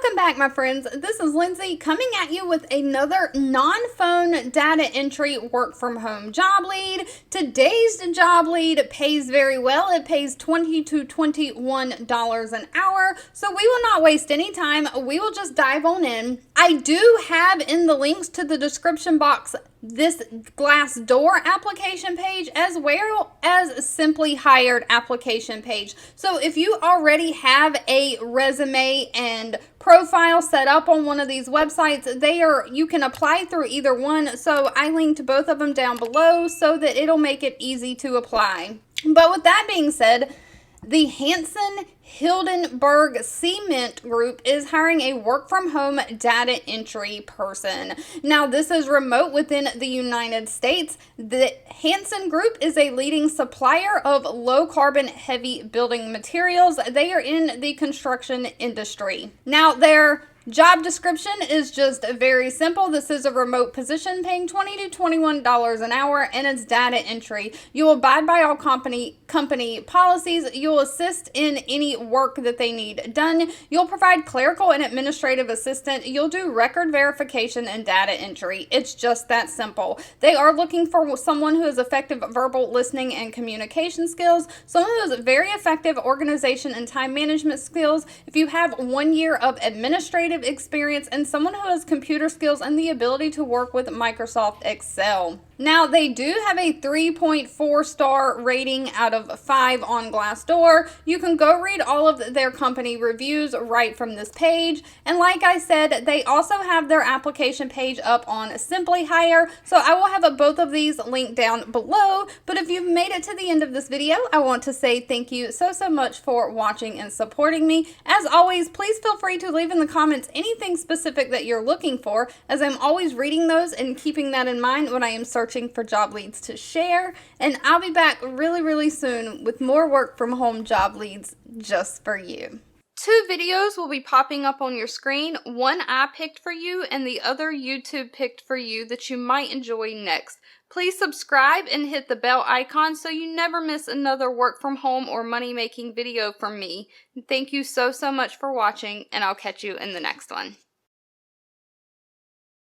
Welcome back, my friends. This is Lindsay coming at you with another non-phone data entry work from home job lead. Today's job lead pays very well. It pays $20 to $21 an hour. So we will not waste any time. We will just dive on in. I do have in the links to the description box this Glassdoor application page as well as Simply Hired application page. So if you already have a resume and profile set up on one of these websites, you can apply through either one. So I linked both of them down below so that it'll make it easy to apply. But with that being said, the Hanson Hildenberg Cement Group is hiring a work-from-home data entry person. Now, this is remote within the United States. The Hanson Group is a leading supplier of low-carbon heavy building materials. They are in the construction industry. Now, their job description is just very simple. This is a remote position paying $20 to $21 an hour, and it's data entry. You will abide by all company policies. You'll assist in any work that they need done. You'll provide clerical and administrative assistance. You'll do record verification and data entry. It's just that simple. They are looking for someone who has effective verbal listening and communication skills, someone who has very effective organization and time management skills. If you have 1 year of administrative experience, and someone who has computer skills and the ability to work with Microsoft Excel. Now, they do have a 3.4 star rating out of 5 on Glassdoor. You can go read all of their company reviews right from this page. And like I said, they also have their application page up on Simply Hire. So I will have both of these linked down below. But if you've made it to the end of this video, I want to say thank you so much for watching and supporting me. As always, please feel free to leave in the comments anything specific that you're looking for, as I'm always reading those and keeping that in mind when I am searching for job leads to share. And I'll be back really soon with more work from home job leads just for you. 2 videos will be popping up on your screen. One I picked for you and the other YouTube picked for you that you might enjoy next. Please subscribe and hit the bell icon so you never miss another work from home or money making video from me. Thank you so much for watching, and I'll catch you in the next one.